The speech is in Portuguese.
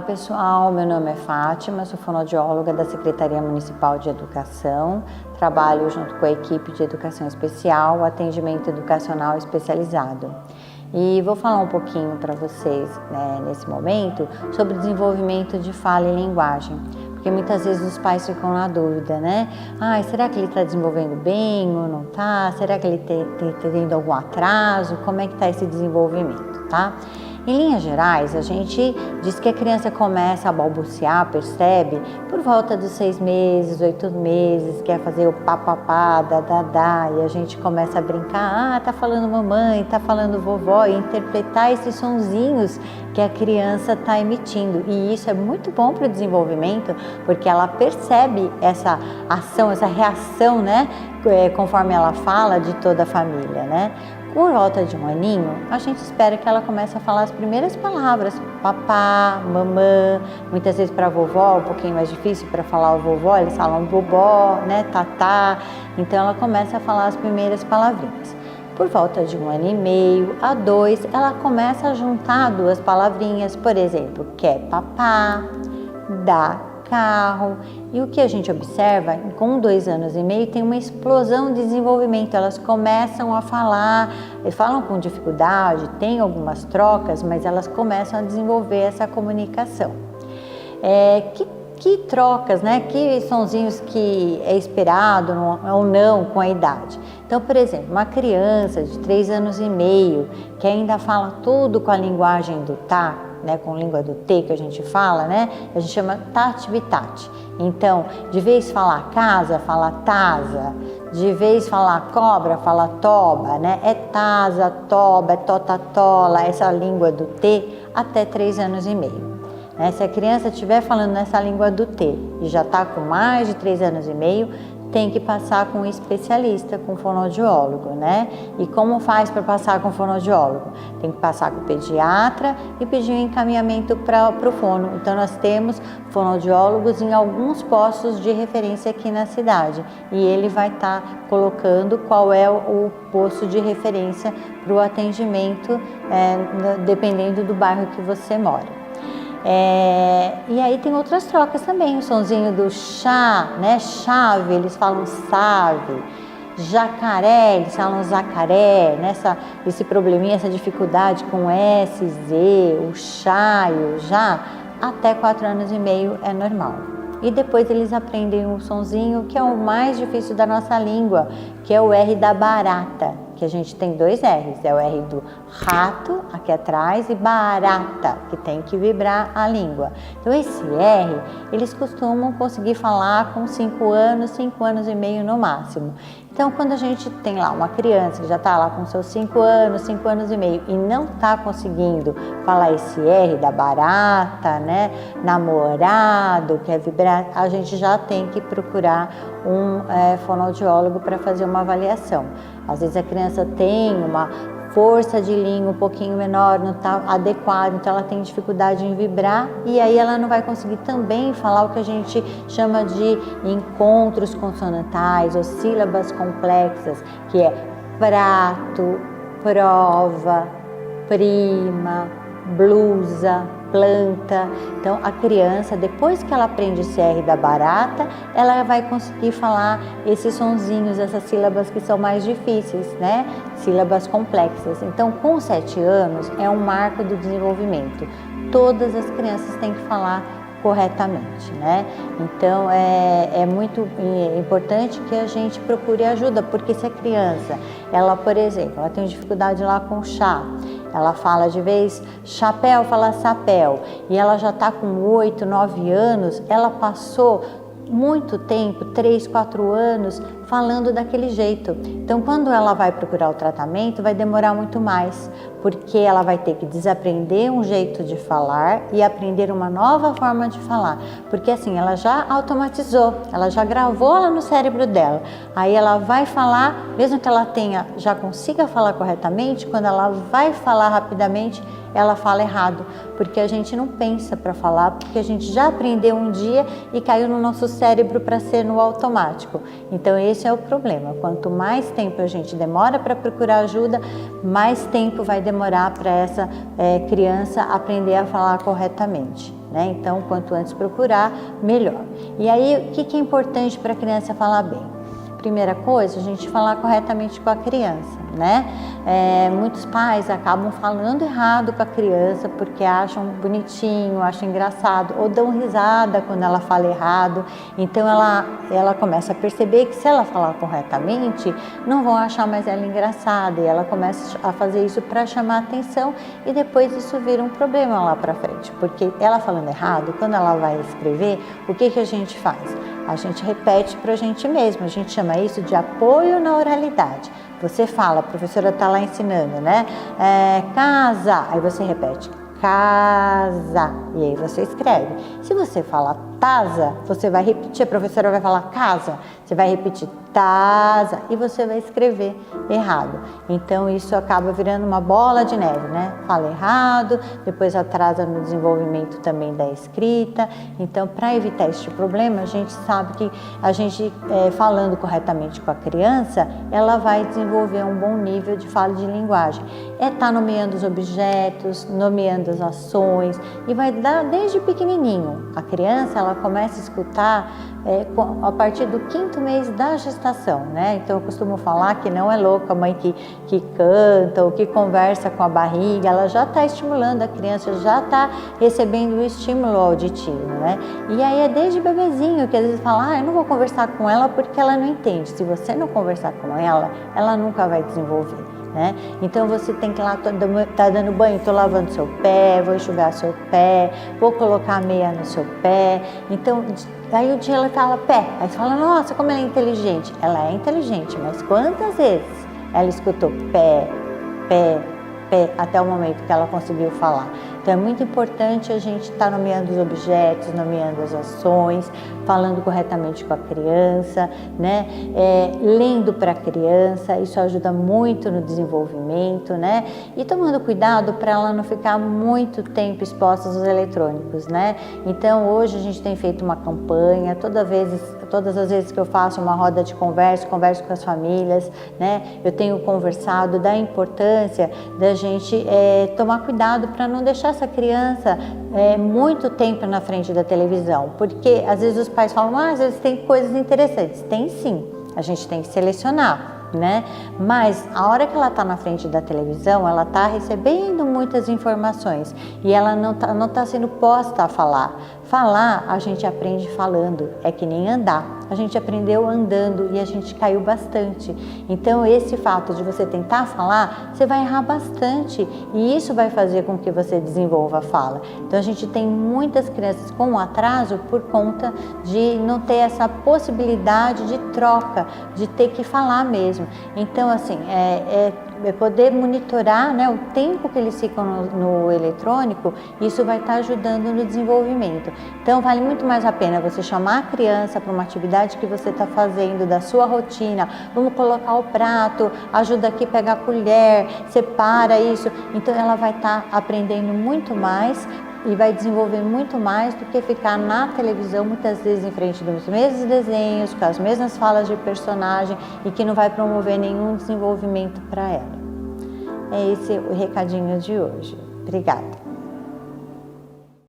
pessoal, meu nome é Fátima, sou fonoaudióloga da Secretaria Municipal de Educação, trabalho junto com a equipe de Educação Especial, atendimento educacional especializado. E vou falar um pouquinho para vocês, nesse momento, sobre desenvolvimento de fala e linguagem, porque muitas vezes os pais ficam na dúvida, né? Será que ele está desenvolvendo bem ou não está? Será que ele está tendo algum atraso? Como é que está esse desenvolvimento, tá? Em linhas gerais, a gente diz que a criança começa a balbuciar, percebe, por volta dos 6 meses, 8 meses, quer fazer o papapá, dadadá, e a gente começa a brincar, tá falando mamãe, tá falando vovó, e interpretar esses sonzinhos que a criança está emitindo. E isso é muito bom para o desenvolvimento, porque ela percebe essa ação, essa reação, né, conforme ela fala de toda a família, né? Por volta de 1 aninho, a gente espera que ela comece a falar as primeiras palavras, papá, mamã, muitas vezes para vovó, um pouquinho mais difícil para falar o vovó, eles falam bobó, né, tatá, então ela começa a falar as primeiras palavrinhas. Por volta de 1 ano e meio a 2, ela começa a juntar 2 palavrinhas, por exemplo, quer papá, dá carro. E o que a gente observa, com 2 anos e meio tem uma explosão de desenvolvimento, elas começam a falar, falam com dificuldade, tem algumas trocas, mas elas começam a desenvolver essa comunicação. Que trocas, né? Que sonzinhos que é esperado ou não com a idade. Então, por exemplo, uma criança de 3 anos e meio que ainda fala tudo com a linguagem do tá, né, com língua do T que a gente fala, né? A gente chama tati-bitati. Então, de vez falar casa, fala tasa. De vez falar cobra, fala toba, né? É tasa, toba, é totatola, essa língua do T até 3 anos e meio. Se a criança estiver falando nessa língua do T e já está com mais de 3 anos e meio, tem que passar com um especialista, com um fonoaudiólogo, né? E como faz para passar com o fonoaudiólogo? Tem que passar com o pediatra e pedir um encaminhamento para o fono. Então, nós temos fonoaudiólogos em alguns postos de referência aqui na cidade. E ele vai estar colocando qual é o posto de referência para o atendimento, dependendo do bairro que você mora. E aí tem outras trocas também, o sonzinho do chá, né? Chave, eles falam save. Jacaré, eles falam zacaré, né? Esse probleminha, essa dificuldade com S, Z, o chá e o já, até 4 anos e meio é normal. E depois eles aprendem o sonzinho que é o mais difícil da nossa língua, que é o R da barata, que a gente tem 2 R's, é o R do rato aqui atrás e barata, que tem que vibrar a língua. Então esse R, eles costumam conseguir falar com 5 anos, 5 anos e meio no máximo. Então quando a gente tem lá uma criança que já está lá com seus 5 anos, 5 anos e meio e não está conseguindo falar esse R da barata, né, namorado, quer vibrar, a gente já tem que procurar um fonoaudiólogo para fazer uma avaliação. Às vezes a criança tem uma força de língua um pouquinho menor, não está adequado, então ela tem dificuldade em vibrar e aí ela não vai conseguir também falar o que a gente chama de encontros consonantais ou sílabas complexas, que é prato, prova, prima, blusa, planta. Então a criança, depois que ela aprende esse R da barata, ela vai conseguir falar esses sonzinhos, essas sílabas que são mais difíceis, né? Sílabas complexas. Então com 7 anos é um marco do desenvolvimento. Todas as crianças têm que falar corretamente, né? Então é muito importante que a gente procure ajuda, porque se a criança, ela, por exemplo, ela tem dificuldade lá com chá, ela fala de vez chapéu, fala sapéu, e ela já está com 8, 9 anos, ela passou muito tempo, 3, 4 anos, falando daquele jeito. Então, quando ela vai procurar o tratamento, vai demorar muito mais, porque ela vai ter que desaprender um jeito de falar e aprender uma nova forma de falar, porque assim, ela já automatizou, ela já gravou lá no cérebro dela, aí ela vai falar, mesmo que ela já consiga falar corretamente, quando ela vai falar rapidamente, ela fala errado, porque a gente não pensa para falar, porque a gente já aprendeu um dia e caiu no nosso cérebro para ser no automático. Então esse é o problema, quanto mais tempo a gente demora para procurar ajuda, mais tempo vai demorar para essa criança aprender a falar corretamente, né? Então, quanto antes procurar, melhor. E aí, o que é importante para a criança falar bem? Primeira coisa, a gente falar corretamente com a criança, né? Muitos pais acabam falando errado com a criança porque acham bonitinho, acham engraçado ou dão risada quando ela fala errado. Então ela começa a perceber que se ela falar corretamente, não vão achar mais ela engraçada e ela começa a fazer isso para chamar atenção e depois isso vira um problema lá para frente, porque ela falando errado, quando ela vai escrever, o que a gente faz? A gente repete para a gente mesmo, a gente chama isso de apoio na oralidade. Você fala, a professora está lá ensinando, né? Casa, aí você repete, casa, e aí você escreve. Se você fala tasa, você vai repetir, a professora vai falar casa, você vai repetir tasa e você vai escrever errado. Então isso acaba virando uma bola de neve, né? Fala errado, depois atrasa no desenvolvimento também da escrita. Então, para evitar este problema, a gente sabe que a gente falando corretamente com a criança, ela vai desenvolver um bom nível de fala de linguagem. Tá nomeando os objetos, nomeando as ações e vai dar desde pequenininho. A criança, ela começa a escutar a partir do 5º mês da gestação, né? Então eu costumo falar que não é louca a mãe que canta ou que conversa com a barriga, ela já está estimulando a criança, já está recebendo o estímulo auditivo, né? E aí é desde bebezinho que às vezes fala, eu não vou conversar com ela porque ela não entende. Se você não conversar com ela nunca vai desenvolver, né? Então você tem que ir lá, tá dando banho, tô lavando seu pé, vou enxugar seu pé, vou colocar a meia no seu pé. Então, aí o dia ela fala pé, aí você fala, nossa, como ela é inteligente. Ela é inteligente, mas quantas vezes ela escutou pé, pé, pé, até o momento que ela conseguiu falar? Então é muito importante a gente estar nomeando os objetos, nomeando as ações, falando corretamente com a criança, né? Lendo para a criança, isso ajuda muito no desenvolvimento, né? E tomando cuidado para ela não ficar muito tempo exposta aos eletrônicos, né? Então hoje a gente tem feito uma campanha, todas as vezes que eu faço uma roda de converso com as famílias, né? Eu tenho conversado da importância da gente tomar cuidado para não deixar essa criança muito tempo na frente da televisão, porque às vezes os pais falam, às vezes tem coisas interessantes. Tem sim, a gente tem que selecionar, né? Mas a hora que ela está na frente da televisão, ela está recebendo muitas informações e ela não tá sendo posta a falar. Falar, a gente aprende falando, é que nem andar. A gente aprendeu andando e a gente caiu bastante. Então, esse fato de você tentar falar, você vai errar bastante e isso vai fazer com que você desenvolva a fala. Então, a gente tem muitas crianças com atraso por conta de não ter essa possibilidade de troca, de ter que falar mesmo. Então, assim, poder monitorar, né, o tempo que eles ficam no eletrônico, isso vai estar ajudando no desenvolvimento. Então, vale muito mais a pena você chamar a criança para uma atividade que você está fazendo, da sua rotina. Vamos colocar o prato, ajuda aqui a pegar a colher, separa isso. Então, ela vai estar aprendendo muito mais e vai desenvolver muito mais do que ficar na televisão muitas vezes em frente dos mesmos desenhos, com as mesmas falas de personagem e que não vai promover nenhum desenvolvimento para ela. É esse o recadinho de hoje. Obrigada.